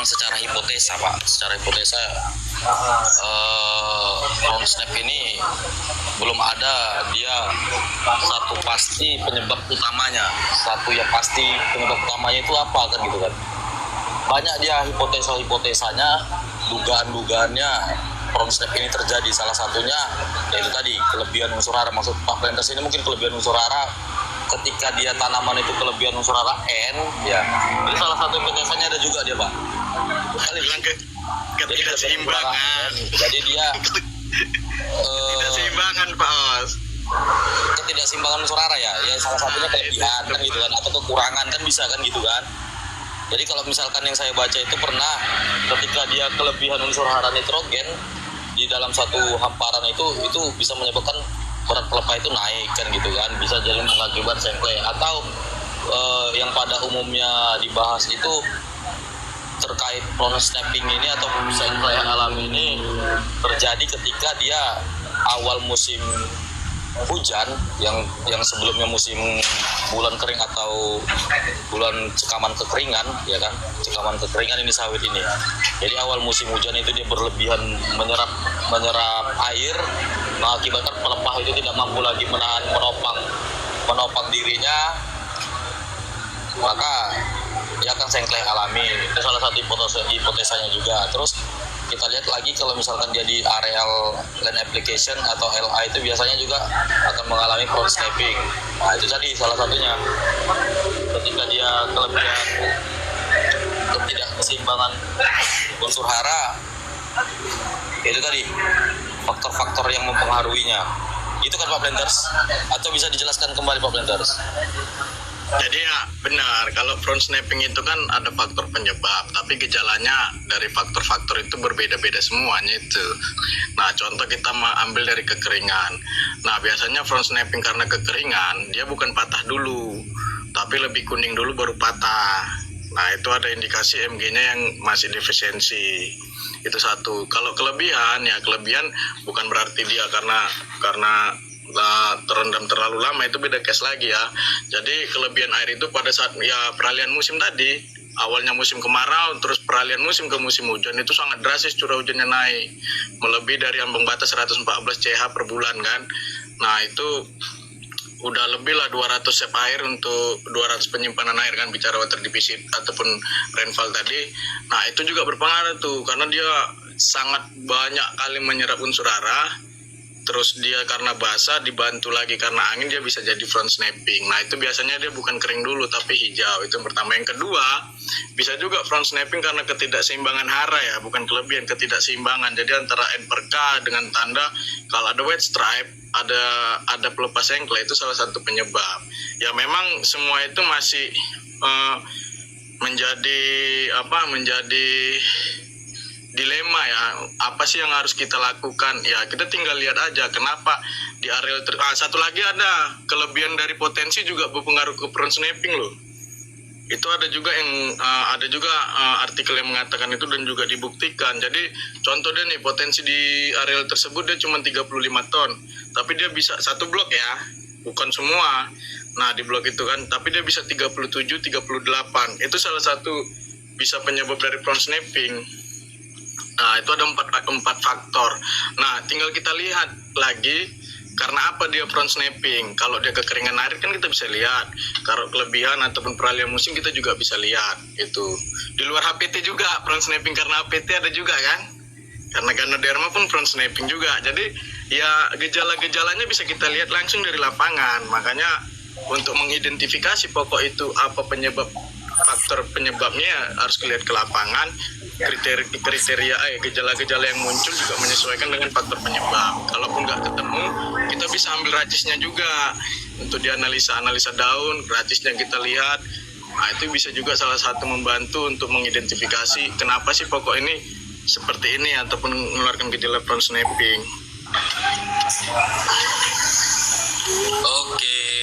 secara hipotesa Pak, secara hipotesa crown snap ini belum ada dia satu pasti penyebab utamanya, satu yang pasti penyebab utamanya itu apa kan gitu kan. Banyak dia hipotesanya, dugaan-dugaannya crown snap ini terjadi. Salah satunya yaitu tadi kelebihan unsur hara. Maksud Pak Planters ini mungkin kelebihan unsur hara ketika dia tanaman itu kelebihan unsur hara N ya. Jadi salah satu hipotesanya ada juga dia Pak. Bilang ketidakseimbangan. Jadi dia ketidakseimbangan Pak Os. Ketidakseimbangan unsur hara ya. Ya salah satunya kelebihan kan gitu kan, atau kekurangan kan bisa kan gitu kan. Jadi kalau misalkan yang saya baca itu pernah ketika dia kelebihan unsur hara nitrogen di dalam satu hamparan itu bisa menyebabkan berat pelepah itu naik kan gitu kan, bisa jadi mengakibatkan sengklek. Atau yang pada umumnya dibahas itu terkait proses snapping ini atau sengklek alami ini terjadi ketika dia awal musim hujan yang sebelumnya musim bulan kering atau bulan cekaman kekeringan ya kan, cekaman kekeringan ini sawit ini. Jadi awal musim hujan itu dia berlebihan menyerap air, mengakibatkan pelepah itu tidak mampu lagi menopang dirinya, maka dia akan sengklek alami. Itu salah satu hipotesanya juga. Terus kita lihat lagi kalau misalkan dia di areal land application atau LA itu biasanya juga akan mengalami crown snapping. Nah itu tadi salah satunya ketika dia kelebihan ketidakseimbangan unsur hara, itu tadi faktor-faktor yang mempengaruhinya. Itu kan Pak Planters? Atau bisa dijelaskan kembali Pak Planters? Jadi ya benar, kalau crown snapping itu kan ada faktor penyebab, tapi gejalanya dari faktor-faktor itu berbeda-beda semuanya itu. Nah contoh kita ambil dari kekeringan. Nah biasanya crown snapping karena kekeringan, dia bukan patah dulu, tapi lebih kuning dulu baru patah. Nah itu ada indikasi Mg-nya yang masih defisiensi. Itu satu. Kalau kelebihan bukan berarti dia karena terendam terlalu lama, itu beda case lagi ya. Jadi kelebihan air itu pada saat ya peralihan musim tadi, awalnya musim kemarau terus peralihan musim ke musim hujan itu sangat drastis, curah hujannya naik melebihi dari ambang batas 114 CH per bulan kan. Nah itu udah lebih lah 200 sep air untuk 200 penyimpanan air kan, bicara water deficit ataupun rainfall tadi. Nah itu juga berpengaruh tuh, karena dia sangat banyak kali menyerap unsur hara. Terus dia karena basah dibantu lagi karena angin, dia bisa jadi front snapping. Nah itu biasanya dia bukan kering dulu tapi hijau. Itu yang pertama. Yang kedua, bisa juga front snapping karena ketidakseimbangan hara ya, bukan kelebihan, ketidakseimbangan. Jadi antara N per K dengan tanda kalau ada white stripe, ada pelepas sengklek, itu salah satu penyebab. Ya memang semua itu masih menjadi dilema ya, apa sih yang harus kita lakukan ya, kita tinggal lihat aja kenapa di area satu lagi ada kelebihan dari potensi juga berpengaruh ke crown snapping loh. Itu ada juga artikel yang mengatakan itu dan juga dibuktikan. Jadi contoh deh nih, potensi di area tersebut dia cuma 35 ton, tapi dia bisa satu blok ya, bukan semua. Nah di blok itu kan, tapi dia bisa 37, 38. Itu salah satu bisa penyebab dari crown snapping. Nah itu ada empat faktor. Nah tinggal kita lihat lagi karena apa dia crown snapping. Kalau dia kekeringan air kan kita bisa lihat. Kalau kelebihan ataupun peralihan musim kita juga bisa lihat. Itu di luar HPT juga crown snapping, karena HPT ada juga kan. Karena Ganoderma pun crown snapping juga. Jadi ya gejala-gejalanya bisa kita lihat langsung dari lapangan. Makanya untuk mengidentifikasi pokok itu apa faktor penyebabnya harus lihat ke lapangan. Kriteria gejala-gejala yang muncul juga menyesuaikan dengan faktor penyebab. Kalaupun nggak ketemu, kita bisa ambil racisnya juga untuk dianalisa daun, racisnya kita lihat. Nah itu bisa juga salah satu membantu untuk mengidentifikasi kenapa sih pokok ini seperti ini ataupun mengeluarkan gejala crown snapping. Oke.